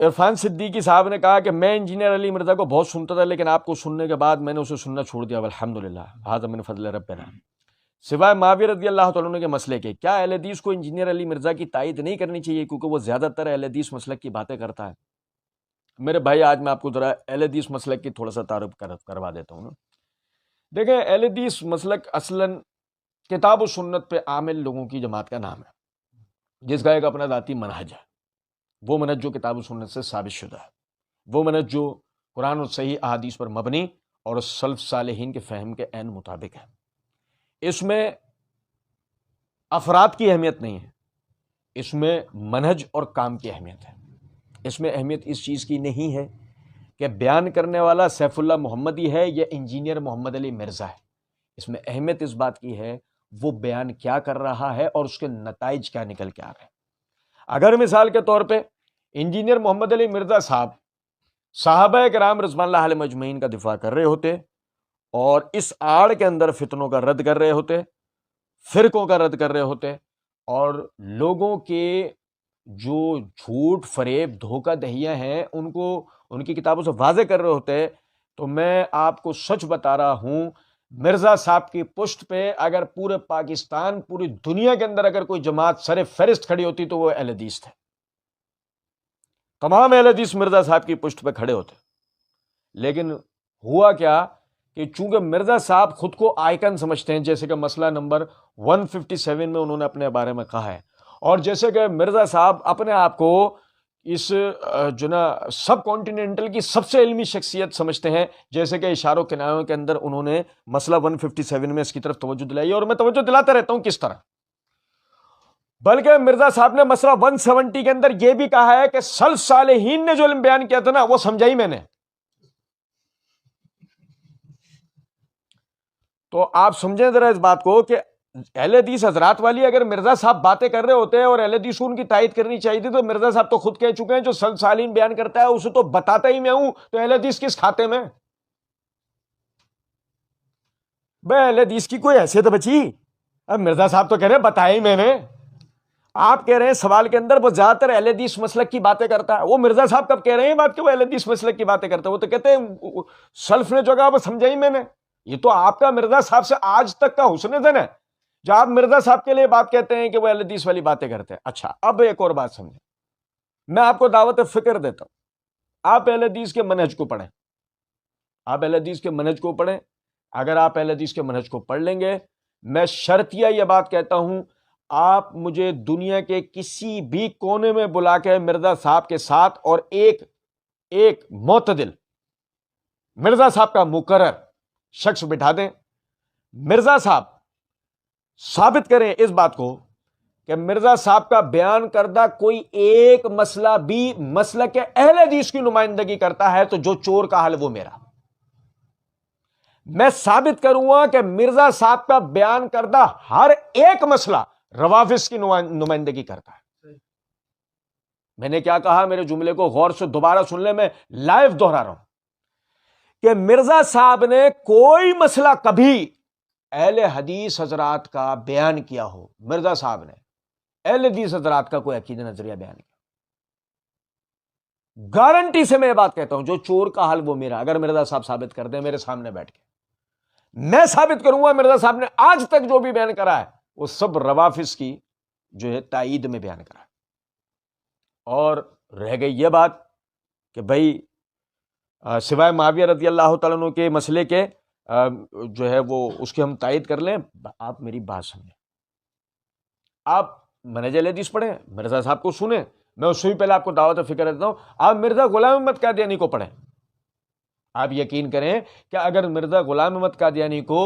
عرفان صدیقی صاحب نے کہا کہ میں انجینئر علی مرزا کو بہت سنتا تھا، لیکن آپ کو سننے کے بعد میں نے اسے سننا چھوڑ دیا، الحمدللہ ھذا من فضل ربنا۔ سوائے معاویہ رضی اللہ تعالیٰ عنہ کے مسئلے کے، کیا اہل حدیث کو انجینئر علی مرزا کی تائید نہیں کرنی چاہیے کیونکہ وہ زیادہ تر اہل حدیث مسلک کی باتیں کرتا ہے؟ میرے بھائی آج میں آپ کو ذرا اہل حدیث مسلک کی تھوڑا سا تعارف کروا دیتا ہوں نا۔ دیکھیں، اہل حدیث مسلک اصلاً کتاب و سنت پہ عامل لوگوں کی جماعت کا نام ہے، جس کا ایک اپنا ذاتی منہج ہے، وہ منہج جو کتاب و سنت سے ثابت شدہ ہے، وہ منہج جو قرآن اور صحیح احادیث پر مبنی اور سلف صالحین کے فہم کے عین مطابق ہے۔ اس میں افراد کی اہمیت نہیں ہے، اس میں منہج اور کام کی اہمیت ہے۔ اس میں اہمیت اس چیز کی نہیں ہے کہ بیان کرنے والا سیف اللہ محمدی ہے یا انجینئر محمد علی مرزا ہے، اس میں اہمیت اس بات کی ہے وہ بیان کیا کر رہا ہے اور اس کے نتائج کیا نکل کے آ رہے ہیں۔ اگر مثال کے طور پہ انجینئر محمد علی مرزا صاحب صحابہ کرام رضوان اللہ علیہم اجمعین کا دفاع کر رہے ہوتے اور اس آڑ کے اندر فتنوں کا رد کر رہے ہوتے، فرقوں کا رد کر رہے ہوتے، اور لوگوں کے جو جھوٹ فریب دھوکہ دہیاں ہیں ان کو ان کی کتابوں سے واضح کر رہے ہوتے، تو میں آپ کو سچ بتا رہا ہوں، مرزا صاحب کی پشت پہ اگر پورے پاکستان، پوری دنیا کے اندر اگر کوئی جماعت سر فہرست کھڑی ہوتی تو وہ اہل حدیث تھے، تمام اہل حدیث مرزا صاحب کی پشت پہ کھڑے ہوتے۔ لیکن ہوا کیا کہ چونکہ مرزا صاحب خود کو آئیکن سمجھتے ہیں، جیسے کہ مسئلہ نمبر 157 میں انہوں نے اپنے بارے میں کہا ہے، اور جیسے کہ مرزا صاحب اپنے آپ کو اس جو نا سب کانٹیننٹل کی سب سے علمی شخصیت سمجھتے ہیں، جیسے کہ اشاروں کنایوں کے اندر انہوں نے مسئلہ 157 میں اس کی طرف توجہ دلائی، اور میں توجہ دلاتا رہتا ہوں کس طرح۔ بلکہ مرزا صاحب نے مسئلہ 170 کے اندر یہ بھی کہا ہے کہ سلف صالحین نے جو علم بیان کیا تھا نا وہ سمجھائی میں نے۔ تو آپ سمجھیں ذرا اس بات کو کہ اہل حدیث حضرات والی اگر مرزا صاحب باتیں کر رہے ہوتے ہیں اور اہل حدیث ان کی تائید کرنی چاہیے تھی، تو مرزا صاحب تو خود کہہ چکے ہیں جو سلف صالحین بیان کرتا ہے اسے تو بتاتا ہی میں ہوں، تو اہل حدیث کس کھاتے میں؟ بھائی اہل حدیث کی کوئی حیثیت بچی؟ اب مرزا صاحب تو کہہ رہے ہیں بتایا ہی میں نے، آپ کہہ رہے ہیں سوال کے اندر وہ زیادہ تر اہل حدیث مسلک کی باتیں کرتا ہے۔ وہ مرزا صاحب کب کہہ رہے ہیں بات کہ وہ اہل حدیث مسلک کی باتیں کرتا ہے؟ وہ تو کہتے ہیں سلف نے جو کہا وہ سمجھائی میں نے۔ یہ تو آپ کا مرزا صاحب سے آج تک کا حسن زن ہے جو آپ مرزا صاحب کے لیے بات کہتے ہیں کہ وہ اہل حدیث والی باتیں کرتے ہیں۔ اچھا، اب ایک اور بات سمجھیں، میں آپ کو دعوت فکر دیتا ہوں، آپ اہل حدیث کے منہج کو پڑھیں، آپ اہل حدیث کے منہج کو پڑھیں۔ اگر آپ اہل حدیث کے منہج کو پڑھ لیں گے، میں شرطیہ یہ بات کہتا ہوں، آپ مجھے دنیا کے کسی بھی کونے میں بلا کے مرزا صاحب کے ساتھ اور ایک معتدل مرزا صاحب کا مقرر شخص بٹھا دیں، مرزا صاحب ثابت کریں اس بات کو کہ مرزا صاحب کا بیان کردہ کوئی ایک مسئلہ بھی مسلک اہل حدیث کی نمائندگی کرتا ہے تو جو چور کا حل وہ میرا۔ میں ثابت کروں گا کہ مرزا صاحب کا بیان کردہ ہر ایک مسئلہ روافض کی نمائندگی کرتا ہے۔ میں نے کیا کہا؟ میرے جملے کو غور سے دوبارہ سن لیں، میں لائیو دہرا رہا ہوں کہ مرزا صاحب نے کوئی مسئلہ کبھی اہل حدیث حضرات کا بیان کیا ہو، مرزا صاحب نے اہل حدیث حضرات کا کوئی عقیدہ نظریہ بیان کیا، گارنٹی سے میں یہ بات کہتا ہوں جو چور کا حل وہ میرا۔ اگر مرزا صاحب ثابت کر دیں میرے سامنے بیٹھ کے، میں ثابت کروں گا مرزا صاحب نے آج تک جو بھی بیان کرا ہے وہ سب روافض کی جو ہے تائید میں بیان کرا ہے۔ اور رہ گئی یہ بات کہ بھائی سوائے معاویہ رضی اللہ تعالیٰ عنہ کے مسئلے کے جو ہے وہ اس کی ہم تائید کر لیں، آپ میری بات سمجھیں، آپ منہج اہل حدیث پڑھیں، مرزا صاحب کو سنیں۔ میں اس سے بھی پہلے آپ کو دعوت فکر دیتا ہوں، آپ مرزا غلام احمد قادیانی کو پڑھیں۔ آپ یقین کریں کہ اگر مرزا غلام احمد قادیانی کو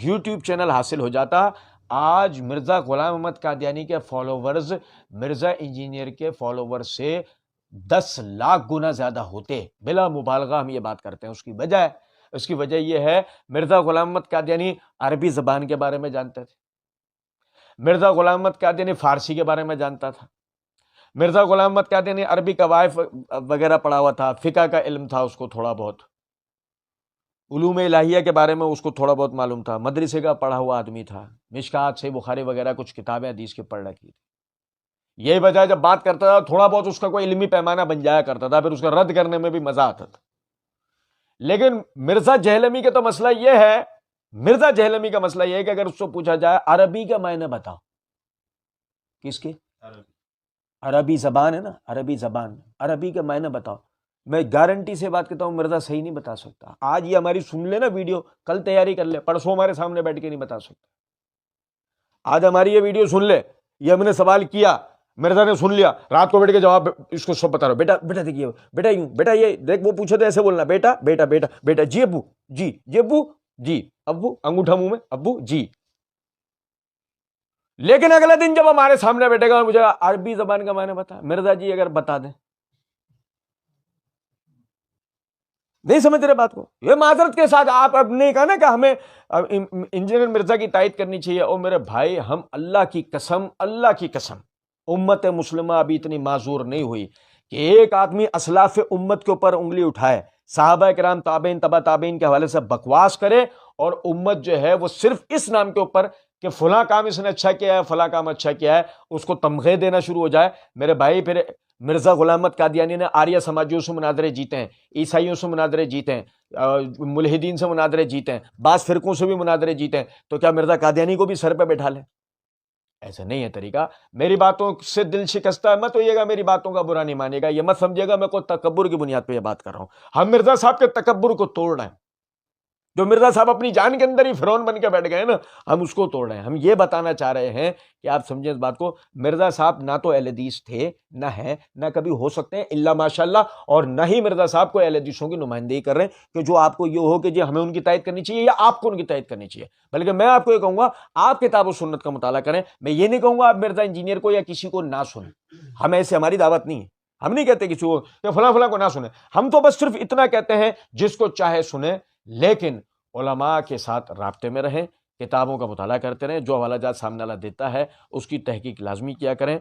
یوٹیوب چینل حاصل ہو جاتا، آج مرزا غلام احمد قادیانی کے فالوورز مرزا انجینئر کے فالوور سے 10 لاکھ گنا زیادہ ہوتے، بلا مبالغہ ہم یہ بات کرتے ہیں۔ اس کی وجہ یہ ہے مرزا غلام احمد قادیانی عربی زبان کے بارے میں جانتے تھے، مرزا غلام احمد قادیانی فارسی کے بارے میں جانتا تھا، مرزا غلام احمد قادیانی عربی قوائف وغیرہ پڑھا ہوا تھا، فقہ کا علم تھا اس کو تھوڑا بہت، علوم الہیہ کے بارے میں اس کو تھوڑا بہت معلوم تھا، مدرسے کا پڑھا ہوا آدمی تھا، مشکات سے بخاری وغیرہ کچھ کتابیں حدیث کے پڑھ رکھی تھی۔ یہی وجہ ہے جب بات کرتا تھا تھوڑا بہت اس کا کوئی علمی پیمانہ بن جایا کرتا تھا، پھر اس کا رد کرنے میں بھی مزہ آتا تھا. لیکن مرزا جہلمی کا تو مسئلہ یہ ہے، مرزا جہلمی کا مسئلہ یہ ہے کہ اگر اس سے پوچھا جائے عربی کا معنی بتاؤ، کس کے؟ عربی زبان ہے نا، عربی زبان، عربی کا معنی بتاؤ، میں گارنٹی سے بات کرتا ہوں مرزا صحیح نہیں بتا سکتا. آج یہ ہماری سن لے نا ویڈیو، کل تیاری کر لے، پرسوں ہمارے سامنے بیٹھ کے نہیں بتا سکتا. آج ہماری یہ ویڈیو سن لے، یہ ہم نے سوال کیا، مرزا نے سن لیا، رات کو بیٹھ کے جواب اس کو سب بتا رہا ہوں، بیٹا بیٹا دیکھیے بیٹا یوں، بیٹا یہ دیکھ، وہ پوچھے تو ایسے بولنا، بیٹا بیٹا بیٹا بیٹا، جی ابو، جی جی ابو، جی ابو، انگوٹھا منہ میں، ابو جی. لیکن اگلے دن جب ہمارے سامنے بیٹھے گا اور مجھے عربی زبان کا معنی بتا، مرزا جی اگر بتا دیں، نہیں سمجھ رہے بات کو. یہ معذرت کے ساتھ آپ اب نے کہا نا کہ ہمیں انجینئر مرزا کی تائید کرنی چاہیے. او میرے بھائی، ہم اللہ کی قسم، اللہ کی قسم، امت مسلمہ ابھی اتنی معذور نہیں ہوئی کہ ایک آدمی اسلاف امت کے اوپر انگلی اٹھائے، صحابہ کرام، تابعین، تبع تابعین کے حوالے سے بکواس کرے، اور امت جو ہے وہ صرف اس نام کے اوپر کہ فلاں کام اس نے اچھا کیا ہے، فلاں کام اچھا کیا ہے، اس کو تمغے دینا شروع ہو جائے. میرے بھائی، پھر مرزا غلام احمد قادیانی نے آریہ سماجیوں سے مناظرے جیتے ہیں، عیسائیوں سے مناظرے جیتے ہیں، ملحدین سے مناظرے جیتے ہیں، بعض فرقوں سے بھی مناظرے جیتے ہیں. تو کیا مرزا قادیانی کو بھی سر پہ بٹھا لیں؟ ایسا نہیں ہے طریقہ. میری باتوں سے دل شکستہ ہے مت ہوئیے گا، میری باتوں کا برا نہیں مانے گا، یہ مت سمجھے گا میں کوئی تکبر کی بنیاد پہ یہ بات کر رہا ہوں. ہم مرزا صاحب کے تکبر کو توڑ رہے ہیں. جو مرزا صاحب اپنی جان کے اندر ہی فرعون بن کے بیٹھ گئے نا، ہم اس کو توڑ رہے ہیں. ہم یہ بتانا چاہ رہے ہیں کہ آپ سمجھیں اس بات کو، مرزا صاحب نہ تو اہل حدیث تھے، نہ ہیں، نہ کبھی ہو سکتے ہیں الا ماشاءاللہ، اور نہ ہی مرزا صاحب کو اہل حدیثوں کی نمائندگی کر رہے ہیں کہ جو آپ کو یہ ہو کہ جی ہمیں ان کی تائید کرنی چاہیے یا آپ کو ان کی تائید کرنی چاہیے. بلکہ میں آپ کو یہ کہوں گا، آپ کتاب و سنت کا مطالعہ کریں. میں یہ نہیں کہوں گا آپ مرزا انجینئر کو یا کسی کو نہ سنیں، ہمیں ایسے، ہماری دعوت نہیں ہے. ہم نہیں کہتے کسی کو کہ فلاں فلاں کو نہ سنیں. ہم تو بس صرف اتنا کہتے ہیں جس کو چاہے سنیں، لیکن علماء کے ساتھ رابطے میں رہیں، کتابوں کا مطالعہ کرتے رہیں، جو حوالہ جات سامنے والا دیتا ہے اس کی تحقیق لازمی کیا کریں.